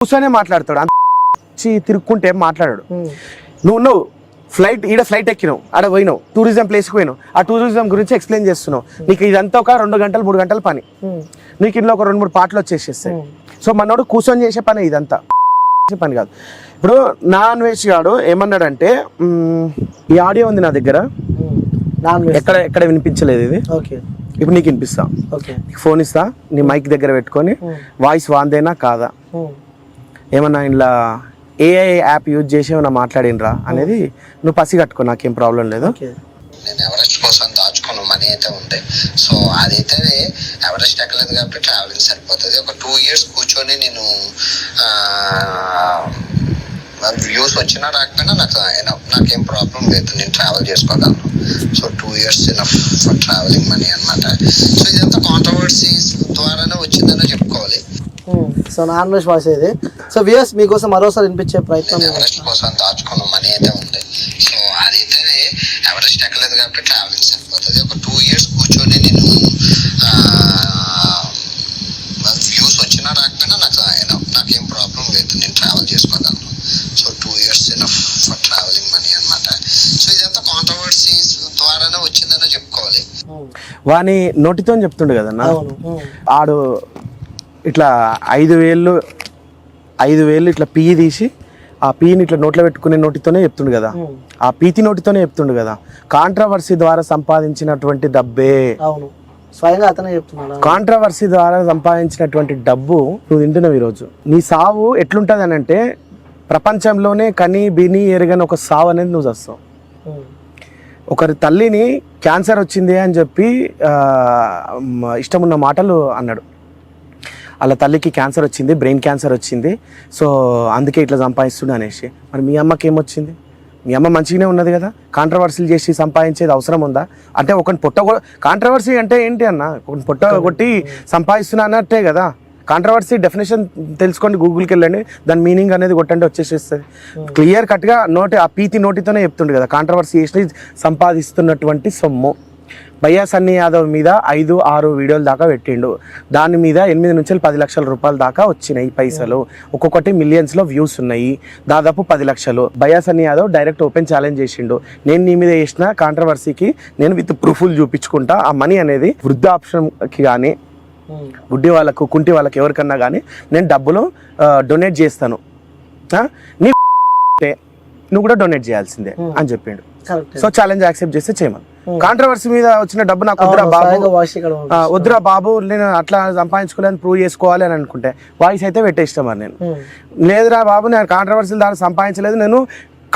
కూర్చొనే మాట్లాడతాడు, తిరుక్కుంటే మాట్లాడాడు. నువ్వు ఫ్లైట్ ఫ్లైట్ ఎక్కినావు, ఆడ పోయినావు, టూరిజం ప్లేస్కి పోయినావు, ఆ టూరిజం గురించి ఎక్స్ప్లెయిన్ చేస్తున్నావు. నీకు ఇదంతా ఒక 2 గంటలు 3 గంటల పని, నీకు ఇంట్లో ఒక 2-3 పాటలు వచ్చేసేస్తాయి. సో మనోడు కూర్చొని చేసే పని ఇదంతా పని కాదు. ఇప్పుడు నాన్ వెజ్ గాడు ఏమన్నాడంటే, ఈ ఆడియో ఉంది నా దగ్గర, ఎక్కడ వినిపించలేదు ఇది, ఇప్పుడు నీకు వినిపిస్తా, నీకు ఫోన్ ఇస్తా, నీ మైక్ దగ్గర పెట్టుకొని వాయిస్ వాందేనా కాదా, ఏమన్నా ఇలా ఏఐ యాప్ యూజ్ చేసి ఏమన్నా మాట్లాడినరా అనేది నువ్వు పసి కట్టుకో, నాకేం ప్రాబ్లం లేదు. నేను ఎవరెస్ట్ కోసం దాచుకున్న మనీ అయితే ఉంది. సో అదైతే ఎవరెస్ట్ ఎక్కలేదు కాబట్టి ట్రావెలింగ్ సరిపోతుంది. ఒక 2 years కూర్చొని నేను వ్యూస్ వచ్చినా రాకపోయినా నాకేం ప్రాబ్లం లేదు, నేను ట్రావెల్ చేసుకోగలను. So 2 years enough for travelling money అనమాట. సో ఇదంతా కాంట్రవర్సీస్ ద్వారానే వచ్చిందనే చెప్పుకోవాలి. సో నాన్ వెజ్ వాయిస్ ఇది. సో వ్యూయర్స్ మీకోసం మరోసారి వినిపించే ప్రయత్నం. ఎవరెస్ట్ కోసం దాచుకున్న మనీ అయితే ఉంది. సో అదైతే ఎవరెస్ట్ ఎక్కలేదు కాబట్టి ట్రావెలింగ్ సరిపోతుంది. ఒక 2 years కూర్చొని నేను వ్యూస్ వచ్చినా రాకపోయినా నాకేం ప్రాబ్లం లేదు, నేను ట్రావెల్ చేసుకోగలను. So 2 years enough for travelling money అనమాట. సో ఇదంతా కాంట్రవర్సీస్ ద్వారానే వచ్చిందనే చెప్పుకోవాలి. వాని నోటితో చెప్తుండే కదన్నా, ఆడు ఇట్లా 5,000 ఇట్లా పీ తీసి ఆ పీని ఇట్లా నోట్లో పెట్టుకునే నోటితోనే చెప్తుండు కదా, ఆ పీతి నోటితోనే చెప్తుండు కదా. కాంట్రవర్సీ ద్వారా సంపాదించినటువంటి డబ్బే, స్వయంగా అతనే చెప్తున్నాడు, కాంట్రవర్సీ ద్వారా సంపాదించినటువంటి డబ్బు నువ్వు తింటున్నావు ఈరోజు. నీ సావు ఎట్లుంటుంది అని అంటే, ప్రపంచంలోనే కని బిని ఎరగని ఒక సావు అనేది నువ్వు చేస్తావు. ఒకరి తల్లిని క్యాన్సర్ వచ్చింది అని చెప్పి ఇష్టమున్న మాటలు అన్నాడు. వాళ్ళ తల్లికి క్యాన్సర్ వచ్చింది, బ్రెయిన్ క్యాన్సర్ వచ్చింది, సో అందుకే ఇట్లా సంపాదిస్తుండే అనేసి. మరి మీ అమ్మకి ఏమొచ్చింది? మీ అమ్మ మంచిగానే ఉన్నది కదా, కాంట్రవర్సీలు చేసి సంపాదించేది అవసరం ఉందా? అంటే ఒకరిని కాంట్రవర్సీ అంటే ఏంటి అన్న, ఒకరిని కొట్టి సంపాదిస్తున్నా అన్నట్టే కదా. కాంట్రవర్సీ డెఫినేషన్ తెలుసుకోండి, గూగుల్కి వెళ్ళండి, దాని మీనింగ్ అనేది కొట్టండి, వచ్చేసేస్తుంది. క్లియర్ కట్గా ఆ పీతి నోటితోనే చెప్తుండే కదా, కాంట్రవర్సీ చేసి సంపాదిస్తున్నటువంటి సొమ్ము. భయ్యా సన్నీ యాదవ్ మీద 5-6 వీడియోల దాకా పెట్టిండు, దాని మీద 8 నుంచి 10 లక్షల రూపాయల దాకా వచ్చినాయి పైసలు, ఒక్కొక్కటి మిలియన్స్లో వ్యూస్ ఉన్నాయి, దాదాపు 10 లక్షలు. భయ్యా Sunny Yadav direct open challenge చేసిండు, నేను నీ మీద చేసిన కాంట్రవర్సీకి నేను విత్ ప్రూఫ్లు చూపించుకుంటా, ఆ మనీ అనేది వృద్ధాప్షన్కి కానీ గుడ్డి వాళ్ళకు కుంటి వాళ్ళకి ఎవరికన్నా కానీ నేను డబ్బులు డొనేట్ చేస్తాను, నువ్వు కూడా డొనేట్ చేయాల్సిందే అని చెప్పిండు. సో ఛాలెంజ్ యాక్సెప్ట్ చేస్తే చేయమని. కాంట్రవర్సీ మీద వచ్చిన డబ్బు నాకు వద్దురా బాబు, నేను అట్లా సంపాదించుకోలేని ప్రూవ్ చేసుకోవాలి అని అనుకుంటే వాయిస్ అయితే పెట్టేస్తాం. మరి నేను లేదురా బాబు, నేను కాంట్రవర్సీల ద్వారా సంపాదించలేదు, నేను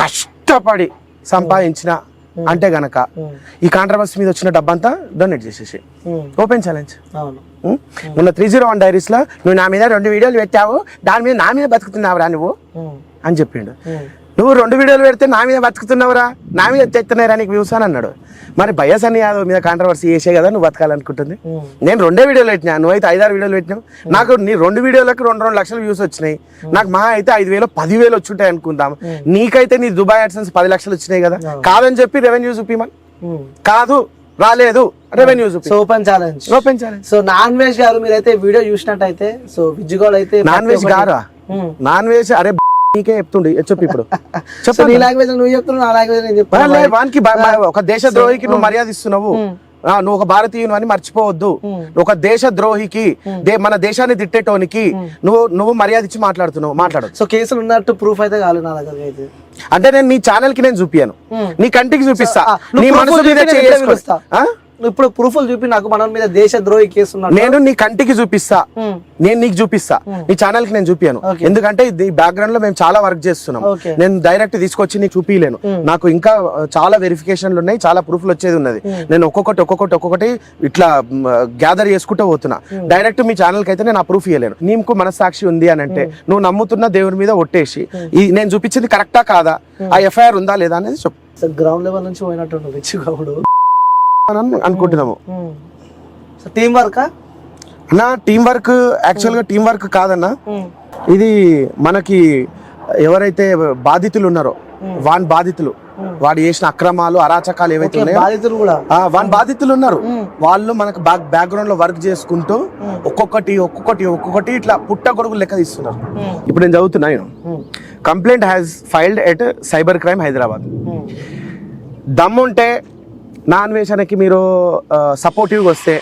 కష్టపడి సంపాదించిన అంటే గనక ఈ కాంట్రవర్సీ మీద వచ్చిన డబ్బంతా డొనేట్ చేసేసి ఓపెన్ ఛాలెంజ్. మొన్న 301 డైరీస్ లో నువ్వు నా మీద 2 వీడియోలు పెట్టావు, దాని మీద నా మీద బతుకుతున్నావురా నువ్వు అని చెప్పిండు. నువ్వు 2 వీడియోలు పెడితే నా మీద బతుకుతున్నావురా, నా మీద తెస్తున్నారా నీకు వ్యూస్ అని అన్నాడు. మరి భయ్యా సన్నీ యాదవ్ మీద కాంట్రవర్సీ చేసే కదా నువ్వు బతకాలనుకుంటుంది. నేను 2 వీడియోలు పెట్టినా, నువ్వైతే 5-6 వీడియోలు పెట్టినావు. నాకు నీ 2 వీడియోలకు 2 లక్షల వ్యూస్ వచ్చినాయి, నాకు మా అయితే 5,000 10,000 వచ్చుంటాయి అనుకుందాం. నీకైతే నీ దుబాయ్ యాడ్సెన్స్ 10 లక్షలు వచ్చినాయి కదా, కాదని చెప్పి రెవెన్యూ చూపిమని. కాదు రాలేదు, revenue open challenge. So non veg గారు మీరైతే వీడియో చూసినట్టయితే, సో విజ్జుగోల్ అయితే నాన్ వెజ్ గారా, నాన్ వెజ్ అరే నీకే చెప్తుండే చెప్పు. ఇప్పుడు నీ లాంగ్వేజ్ నువ్వు చెప్తున్నావు, నా లాంగ్వేజ్ నేను చెప్తాను. వానికి ఒక దేశ ద్రోహికి నువ్వు మర్యాద ఇస్తున్నావు, నువ్వు ఒక భారతీయుని అని మర్చిపోవద్దు. ఒక దేశ ద్రోహికి, మన దేశాన్ని తిట్టేటోనికి నువ్వు మర్యాద ఇచ్చి మాట్లాడు. సో కేసులు ఉన్నట్టు ప్రూఫ్ అయితే కాలేదు నా దగ్గర అయితే. అంటే నేను నీ ఛానల్ కి నేను చూపియాను, నీ కంటికి చూపిస్తా, నీ మనసు మీద చేసుకొస్తా. ఇప్పుడు ప్రూఫ్లు చూపి నాకు మన మీద దేశ ద్రోహి కేసు నేను నీ కంటికి చూపిస్తా, నేను నీకు చూపిస్తా, నీ ఛానల్ కి నేను చూపియాను. ఎందుకంటే ఈ బ్యాక్గ్రౌండ్ లో మేము చాలా వర్క్ చేస్తున్నాం, నేను డైరెక్ట్ తీసుకొచ్చి నీకు చూపియలేను. నాకు ఇంకా చాలా వెరిఫికేషన్లు ఉన్నాయి, చాలా ప్రూఫ్లు వచ్చేది ఉన్నది. నేను ఒక్కొక్కటి ఇట్లా గ్యాదర్ చేసుకుంటూ పోతున్నా. డైరెక్ట్ మీ ఛానల్ కి అయితే నేను ఆ ప్రూఫ్ ఇవ్వలేను. నీకు మనస్సాక్షి ఉంది అని అంటే, నువ్వు నమ్ముతున్న దేవుడి మీద ఒట్టేసి నేను చూపించింది కరెక్టా కాదా, ఆ ఎఫ్ఐఆర్ ఉందా లేదా అనేది చెప్పు. గ్రౌండ్ లెవెల్ నుంచి పోయినట్టు రిచ్ గౌడు అనుకుంటున్నాము. టీం వర్క్ అన్నా, టీం వర్క్ యాక్చువల్గా టీం వర్క్ కాదన్నా, ఇది మనకి ఎవరైతే బాధితులు ఉన్నారో బాధితులు వాడు చేసిన అక్రమాలు అరాచకాలు ఏవైతే ఉన్నాయో బాధితులు కూడా వాని బాధితులు ఉన్నారు. వాళ్ళు మనకు బ్యాక్గ్రౌండ్ లో వర్క్ చేసుకుంటూ ఒక్కొక్కటి ఇట్లా పుట్ట గొడుగులు లెక్క తీస్తున్నారు. ఇప్పుడు నేను చదువుతున్నాను, complaint has filed at cyber crime Hyderabad. దమ్ముంటే నా అన్వేషణకి మీరు సపోర్టివ్గా వస్తే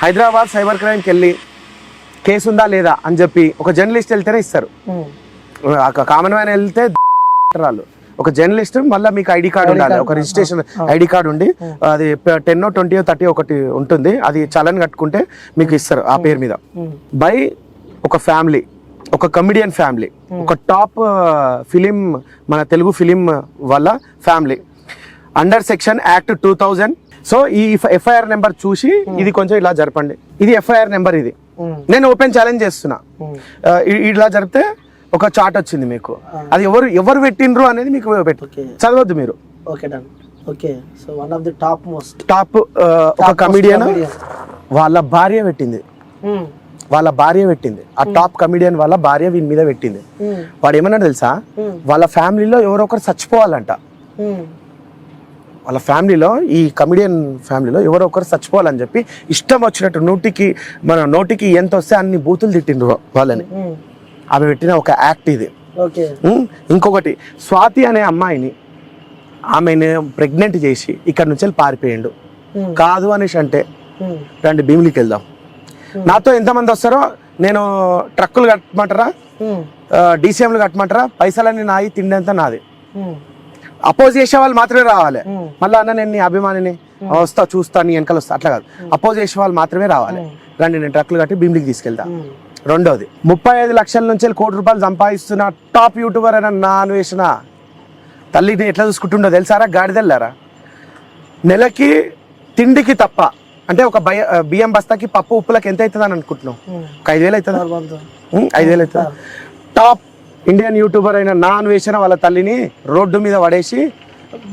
హైదరాబాద్ సైబర్ క్రైమ్కి వెళ్ళి కేసు ఉందా లేదా అని చెప్పి ఒక జర్నలిస్ట్ వెళ్తేనే ఇస్తారు. కామన్ మ్యాన్ వెళ్తే వాళ్ళు ఒక జర్నలిస్ట్ మళ్ళీ మీకు ఐడి కార్డు ఉండాలి, ఒక రిజిస్ట్రేషన్ ఐడి కార్డు ఉండి అది 10, 20, 30 ఒకటి ఉంటుంది, అది చలన్ కట్టుకుంటే మీకు ఇస్తారు ఆ పేరు మీద. బై ఒక ఫ్యామిలీ, ఒక కమిడియన్ ఫ్యామిలీ, ఒక టాప్ ఫిలిం మన తెలుగు ఫిలిం వాళ్ళ family under section act 2000. So ఈ ఎఫ్ఐఆర్ నెంబర్ చూసి ఇది కొంచెం ఇలా జరపండి, ఇది ఎఫ్ఐఆర్ నెంబర్, ఇది నేను ఓపెన్ ఛాలెంజ్ చేస్తున్నా. ఇలా జరిపితే ఒక చార్ట్ వచ్చింది మీకు, అది ఎవరు పెట్టిండ్రు అనేది మీకు పెట్టు, చదవద్దు మీరు. టాప్ ఒక కమిడియన్ వాళ్ళ భార్య పెట్టింది, ఆ టాప్ కమిడియన్ వాళ్ళ భార్య వీని మీద పెట్టింది. వాడు ఏమన్నాడు తెలుసా, వాళ్ళ ఫ్యామిలీలో ఎవరో ఒకరు చచ్చిపోవాలంట, వాళ్ళ ఫ్యామిలీలో ఈ కమిడియన్ ఫ్యామిలీలో ఎవరో ఒకరు చచ్చిపోవాలని చెప్పి ఇష్టం వచ్చినట్టు నోటికి ఎంత వస్తే అన్ని బూతులు తిట్టిండ్రు వాళ్ళని. ఆమె పెట్టిన ఒక యాక్ట్ ఇది. ఇంకొకటి, స్వాతి అనే అమ్మాయిని ఆమెను ప్రెగ్నెంట్ చేసి ఇక్కడ నుంచి వెళ్ళి పారిపోయిండు. కాదు అనేసి అంటే రండి భీమిలికి వెళ్దాం, నాతో ఎంతమంది వస్తారో నేను ట్రక్కులు కట్టమంటారా, డీసీఎంలు కట్టమంటారా, పైసలన్నీ నాయి, తిండి అంతా నాది. అపోజ్ చేసే వాళ్ళు మాత్రమే రావాలి. మళ్ళీ అన్న నేను నీ అభిమానిని, వస్తా చూస్తా, నీ వెనకాల వస్తా, అట్లా కాదు. అపోజ్ చేసే వాళ్ళు మాత్రమే రావాలి. రండి నేను ట్రక్కులు కట్టి భీమిలికి తీసుకెళ్తా. రెండోది, 35 లక్షల నుంచి ₹1 కోటి సంపాదిస్తున్న టాప్ యూట్యూబర్ అయిన నా అన్వేషణ తల్లిని ఎట్లా చూసుకుంటుండో తెలుసారా, గాడిదెళ్ళారా. నెలకి తిండికి తప్ప, అంటే ఒక బియ్యం బస్తాకి పప్పు ఉప్పులకి ఎంత అవుతుంది అని అనుకుంటున్నావు? 5,000 అవుతుందా? 5,000 అవుతుందా? టాప్ ఇండియన్ యూట్యూబర్ అయిన నా అన్వేషణ వాళ్ళ తల్లిని రోడ్డు మీద పడేసి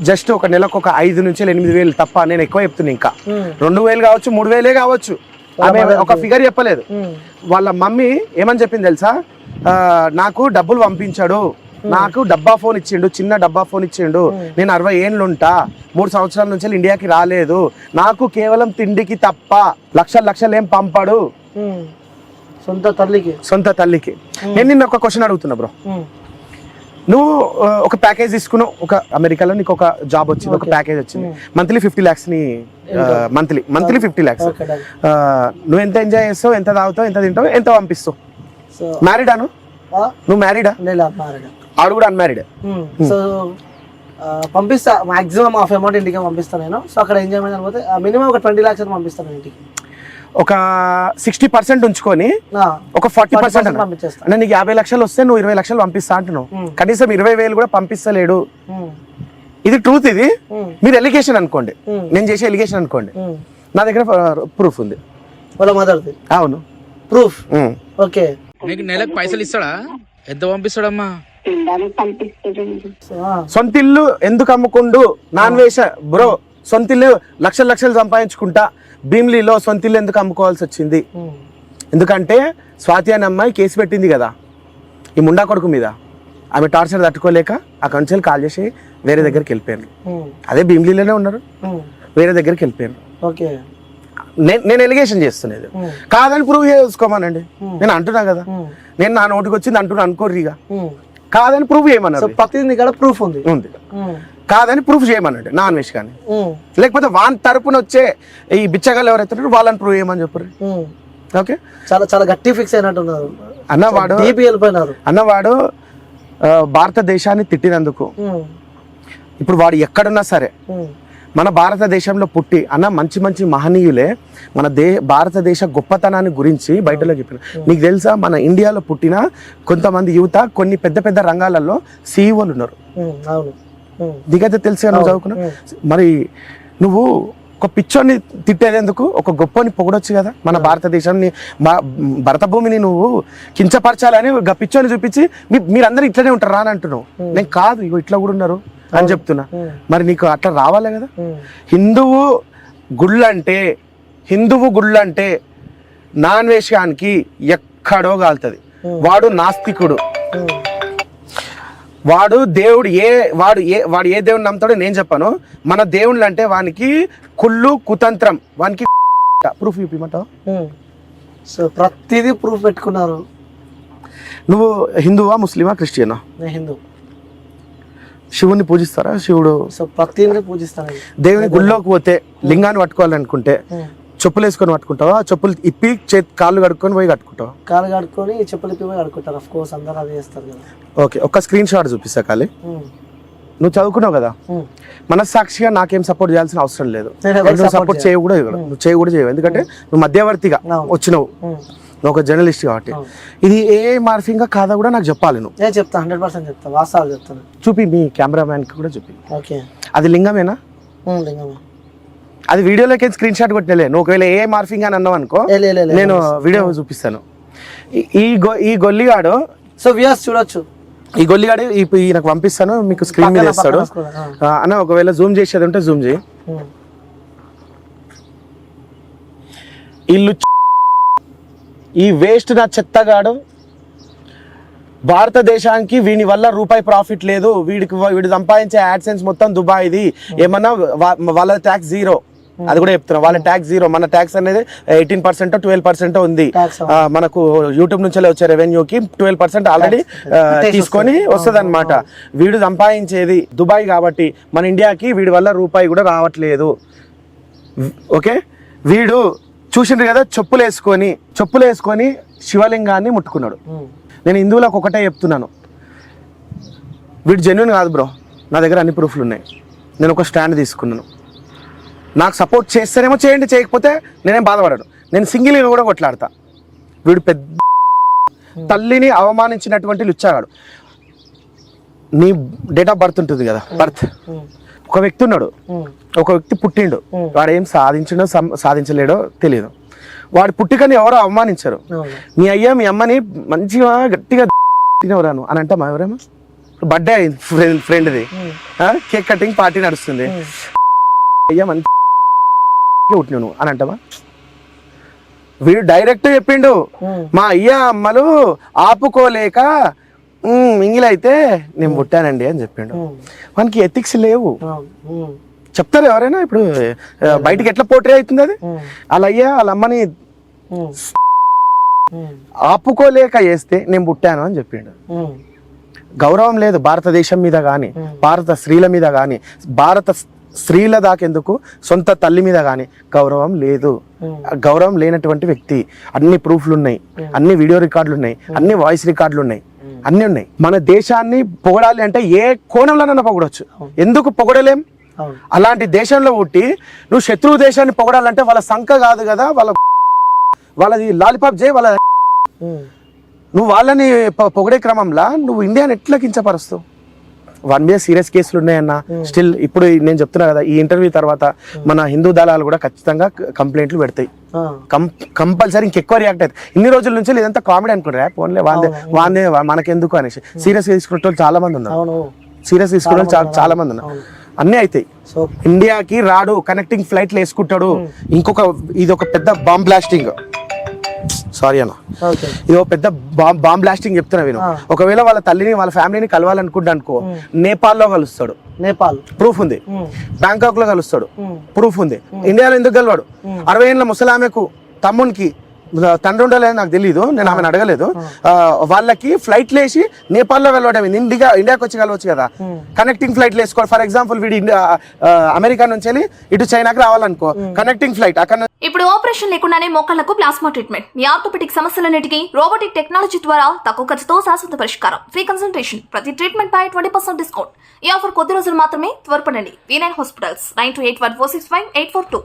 జస్ట్ ఒక నెలకు ఒక 5,000 నుంచి 8,000 తప్ప, నేను ఎక్కువ చెప్తున్నా, ఇంకా 2,000 కావచ్చు, 3,000 కావచ్చు, ఆమె ఒక ఫిగర్ చెప్పలేదు. వాళ్ళ మమ్మీ ఏమని చెప్పింది తెలుసా, నాకు డబ్బులు పంపించాడు, నాకు డబ్బా ఫోన్ ఇచ్చిండు, చిన్న డబ్బా ఫోన్ ఇచ్చిండు, నేను 60 ఏళ్ళు ఉంటా, 3 సంవత్సరాల నుంచి ఇండియాకి రాలేదు, నాకు కేవలం తిండికి తప్ప లక్షలు ఏం పంపాడు సొంత తల్లికి. నేను నిన్న ఒక క్వశ్చన్ అడుగుతున్నా బ్రో, నువ్వు ఒక ప్యాకేజ్ తీసుకున్నావు, ఒక అమెరికాలో నీకు ఒక జాబ్ వచ్చింది, ఒక ప్యాకేజ్ వచ్చింది, మంత్లీ 50 lakhs ని మంత్లీ 50 lakhs. నువ్వు ఎంత ఎంజాయ్ చేస్తావు, ఎంత తాగుతావు, ఎంత తింటావు, ఎంత పంపిస్తావు? మ్యారీడా నువ్వు మ్యారీడా? ఆడు కూడా అన్మ్యారీడ్. సో పంపిస్తా, మాక్సిమం హాఫ్ అమౌంట్ ఇంటికి పంపిస్తాను నేను. సో అక్కడ ఎంజాయ్మెంట్ అయిపోతే మినిమం ఒక 20 lakhs పంపిస్తాను ఇంటికి. ఒక 60% ఉంచుకొని ఒక 40% అంటే నీకు 50 లక్షలు వస్తే నువ్వు 20 లక్షలు పంపిస్తా అంటున్నావు, కనీసం 20,000 కూడా పంపిస్తలేడు. ఇది ట్రూత్, ఇది మీరు ఎలిగేషన్ అనుకోండి, నేను చేసే ఎలిగేషన్ అనుకోండి, నా దగ్గర ప్రూఫ్ ఉంది. అవును, ప్రూఫ్. ఓకే, నీకు నెలకు పైసలు ఇస్తాడా, ఎంత పంపిస్తాడమ్మా? సొంత ఇల్లు ఎందుకు అమ్ముకుండు నాన్ వేష బ్రో, సొంత ఇల్లు లక్షలు సంపాదించుకుంటా, భీమిలిలో సొంత ఇల్లు ఎందుకు అమ్ముకోవాల్సి వచ్చింది? ఎందుకంటే స్వాతి అనే అమ్మాయి కేసు పెట్టింది కదా ఈ ముండా కొడుకు మీద, ఆమె టార్చర్ తట్టుకోలేక ఆ కౌన్సిల్ కాల్ చేసి వేరే దగ్గరికి వెళ్ళిపోయాను. అదే భీమిలిలోనే ఉన్నారు, వేరే దగ్గరికి వెళ్ళిపోయాను. నేను ఎలిగేషన్ చేస్తున్నది కాదని ప్రూవ్ చేసుకోమానండి, నేను అంటున్నా కదా, నేను నా నోటికి వచ్చింది అంటున్నా అనుకోర్రిగా, కాదని ప్రూవ్ చేయమన్నారు. ప్రతిదీ కూడా ప్రూఫ్ ఉంది, కాదని ప్రూఫ్ చేయమన్నాడు నా అన్వేష్ కానీ, లేకపోతే వాన్ తరపున వచ్చే ఈ బిచ్చగాళ్ళు ఎవరైతే వాళ్ళని ప్రూవ్ చేయమని చెప్పారు. ఓకే, చాలా గట్టి ఫిక్స్ అయినట్టున్నారు అన్నవాడు భారతదేశాన్ని తిట్టినందుకు. ఇప్పుడు వాడు ఎక్కడున్నా సరే మన భారతదేశంలో పుట్టి అన్న మంచి మహనీయులే మన భారతదేశ గొప్పతనాన్ని గురించి బయటలో చెప్పిన. నీకు తెలుసా, మన ఇండియాలో పుట్టిన కొంతమంది యువత కొన్ని పెద్ద రంగాలలో సీఈఓలు ఉన్నారు. నీకైతే తెలుసు, నువ్వు చదువుకున్నా. మరి నువ్వు ఒక పిచ్చోని తిట్టేందుకు ఒక గొప్పని పొగడొచ్చు కదా. మన భారతదేశాన్ని, భరత భూమిని నువ్వు కించపరచాలని పిచ్చోని చూపించి మీరందరూ ఇట్లనే ఉంటారు అని అంటున్నావు. నేను కాదు, ఇగో ఇట్లా కూడా ఉన్నారు అని చెప్తున్నా. మరి నీకు అట్లా రావాలి కదా. హిందువు గుళ్ళంటే నాన్ వేషానికి ఎక్కడో కాలుతుంది. వాడు నాస్తికుడు. వాడు వాడు ఏ దేవుడిని నమ్ముతాడో నేను చెప్పాను. మన దేవుళ్ళు అంటే వానికి కుళ్ళు కుతంత్రం, వానికి ప్రూఫ్ చూపిమంటావు. సో ప్రతిదీ ప్రూఫ్ పెట్టుకున్నారు. నువ్వు హిందువా, ముస్లిమా, క్రిస్టియనా? నేను హిందూ. శివుని పూజిస్తారా? శివుడు సో ప్రతిదీ పూజిస్తాను. దేవుని గుళ్ళోకి పోతే లింగాన్ని పట్టుకోవాలనుకుంటే చెప్పులు వేసుకొని పట్టుకుంటావా? చెప్పులు ఇప్పి కాళ్ళు కడుక్కొని పోయి కట్టుకుంటావా? కాళ్ళు కడుక్కొని చెప్పులు ఇప్పి పోయి కడుక్కుంటారు. ఆఫ్ కోర్స్ అందరూ అది చేస్తారు కదా. ఓకే, ఒక్క స్క్రీన్ షాట్ చూపిస్తా ఖాళీ. నువ్వు చదువుకున్నావు కదా, మనస్సాక్షిగా నాకేం సపోర్ట్ చేయాల్సిన అవసరం లేదు. సపోర్ట్ నువ్వు చేయవు, ఎందుకంటే నువ్వు మధ్యవర్తిగా వచ్చినావు, నువ్వు ఒక జర్నలిస్ట్ కాబట్టి. ఇది ఏ మార్ఫింగ్ కాదా కూడా నాకు చెప్పాలి. నువ్వు నేను చెప్తా, 100% చెప్తా, వాస్తవాలు చెప్తాను. చూపి, మీ కెమెరామ్యాన్ కి కూడా చూపి. ఓకే, అది లింగమేనా? లింగమే. అది వీడియోలోకి స్క్రీన్ షాట్ కొట్టినలే. నువ్వు ఒకవేళ ఏ మార్ఫింగ్ అని అన్నావు అనుకో, నేను వీడియో చూపిస్తాను. ఈ గొల్లిగాడు, సో వ్యూయర్స్ చూడొచ్చు, ఈ గొల్లిగాడు నాకు పంపిస్తాను, మీకు స్క్రీన్ మీద వేస్తాడు అన్న. ఒకవేళ జూమ్ చేసేది ఉంటే జూమ్ చేయి. ఇల్లు ఈ వేస్ట్ నా చెత్తగాడు భారతదేశానికి వీని వల్ల రూపాయి ప్రాఫిట్ లేదు. వీడు సంపాదించే యాడ్సెన్స్ మొత్తం దుబాయ్ది. ఏమన్నా వాళ్ళ ట్యాక్స్ జీరో, అది కూడా చెప్తున్నా. వాళ్ళ ట్యాక్స్ జీరో, మన ట్యాక్స్ అనేది 18% 12% ఉంది. మనకు యూట్యూబ్ నుంచి వచ్చే రెవెన్యూకి 12% ఆల్రెడీ తీసుకొని వస్తుంది అనమాట. వీడు సంపాదించేది దుబాయ్ కాబట్టి మన ఇండియాకి వీడి వల్ల రూపాయి కూడా రావట్లేదు. ఓకే, వీడు చూసిండ్రు కదా, చెప్పులు వేసుకొని శివలింగాన్ని ముట్టుకున్నాడు. నేను హిందువులకు ఒకటే చెప్తున్నాను, వీడు జెన్యున్ కాదు బ్రో. నా దగ్గర అన్ని ప్రూఫ్లు ఉన్నాయి. నేను ఒక స్టాండ్ తీసుకున్నాను. నాకు సపోర్ట్ చేస్తేనేమో చేయండి, చేయకపోతే నేనేం బాధపడను. నేను సింగిల్గా కూడా కొట్లాడతా. వీడు పెద్ద తల్లిని అవమానించినటువంటి లుచ్చాగాడు. నీ డేట్ ఆఫ్ బర్త్ ఉంటుంది కదా, బర్త్. ఒక వ్యక్తి ఉన్నాడు, ఒక వ్యక్తి పుట్టిండు. వాడు ఏం సాధించిండో సాధించలేడో తెలియదు. వాడు పుట్టికని ఎవరో అవమానించారు. మీ అయ్యా మీ అమ్మని మంచిగా గట్టిగా తినవరాను అని అంటామా? ఎవరేమో బర్త్డే అయింది ఫ్రెండ్ది, కేక్ కటింగ్ పార్టీ నడుస్తుంది, అయ్యా మంచి పుట్టినావు అని అంటామా? వీడు డైరెక్ట్ చెప్పిండు, మా అయ్యా అమ్మలు ఆపుకోలేక మింగిలైతే నేను పుట్టానండి అని చెప్పిండు. మనకి ఎథిక్స్ లేవు. చెప్తారు ఎవరైనా? ఇప్పుడు బయటికి ఎట్లా పోట్రే అవుతుంది అది? వాళ్ళ అయ్యా వాళ్ళ అమ్మని ఆపుకోలేక చేస్తే నేను పుట్టాను అని చెప్పిండు. గౌరవం లేదు భారతదేశం మీద కానీ, భారత స్త్రీల మీద కానీ, భారత స్త్రీల దాకెందుకు సొంత తల్లి మీద కానీ గౌరవం లేదు. గౌరవం లేనటువంటి వ్యక్తి. అన్ని ప్రూఫ్లు ఉన్నాయి, అన్ని వీడియో రికార్డులు ఉన్నాయి, అన్ని వాయిస్ రికార్డులు ఉన్నాయి, అన్ని ఉన్నాయి. మన దేశాన్ని పొగడాలి అంటే ఏ కోణంలోనైనా పొగడొచ్చు. ఎందుకు పొగడలేం? అలాంటి దేశంలో పుట్టి నువ్వు శత్రువు దేశాన్ని పొగడాలంటే వాళ్ళ సంఖ కాదు కదా, వాళ్ళది లాలిపాప్ చేయి. నువ్వు వాళ్ళని పొగడే క్రమంలో నువ్వు ఇండియాని ఎట్లా కించపరుస్తావు? వన్ మీద సీరియస్ కేసులు ఉన్నాయన్న. స్టిల్ ఇప్పుడు నేను చెప్తున్నా కదా, ఈ ఇంటర్వ్యూ తర్వాత మన హిందూ దళాలు కూడా ఖచ్చితంగా కంప్లైంట్లు పెడతాయి. కంపల్సరీ ఇంకెక్కువ రియాక్ట్ అవుతాయి. ఇన్ని రోజుల నుంచి ఇదంతా కామెడీ అనుకుంటారా? ఫోన్లే వాందే మనకెందుకు అనేసి సీరియస్ తీసుకునే వాళ్ళు చాలా మంది ఉన్నారు. సీరియస్ తీసుకునే వాళ్ళు చాలా మంది ఉన్నారు. అన్నీ అవుతాయి. ఇండియాకి రాడు, కనెక్టింగ్ ఫ్లైట్లు వేసుకుంటాడు. ఇది ఒక పెద్ద బాంబ్ బ్లాస్టింగ్. సారీ అన్న, ఇది ఒక పెద్ద బాంబ్ బ్లాస్టింగ్ చెప్తున్నా నేను. ఒకవేళ వాళ్ళ తల్లిని వాళ్ళ ఫ్యామిలీని కలవాలనుకుంటా అనుకో, నేపాల్లో కలుస్తాడు, నేపాల్ ప్రూఫ్ ఉంది. బ్యాంకాక్ లో కలుస్తాడు, ప్రూఫ్ ఉంది. ఇండియాలో ఎందుకు కలవాడు? 60 ఏళ్ళ ముసలామెకు తమ్మునికి తండ్రి ఉండలేదు, నాకు తెలియదు, నేను ఆమెను అడగలేదు. వాళ్ళకి ఫ్లైట్లు వేసి నేపాల్లో వెళ్ళడం, ఇండియాకి వచ్చి కలవచ్చు కదా. కనెక్టింగ్ ఫ్లైట్లు వేసుకోవాలి. ఫర్ ఎగ్జాంపుల్ వీడి అమెరికా నుంచి వెళ్ళి ఇటు చైనాకి రావాలనుకో, కనెక్టింగ్ ఫ్లైట్ అక్కడ. ఇప్పుడు ఆపరేషన్ లేకుండానే మోకాళ్లకు ప్లాస్మా ట్రీట్మెంట్, మీ ఆర్థోపెటిక్ సమస్యలన్నిటికీ రోబోటిక్ టెక్నాలజీ ద్వారా తక్కువ ఖర్చుతో శాశ్వత పరిష్కారం, ఫ్రీ కన్సల్టేషన్, ప్రతి ట్రీట్మెంట్ పై 20% డిస్కౌంట్. ఈ ఆఫర్ కొద్ది రోజులు మాత్రమే, త్వరపడండి. V9 hospitals 9281465842.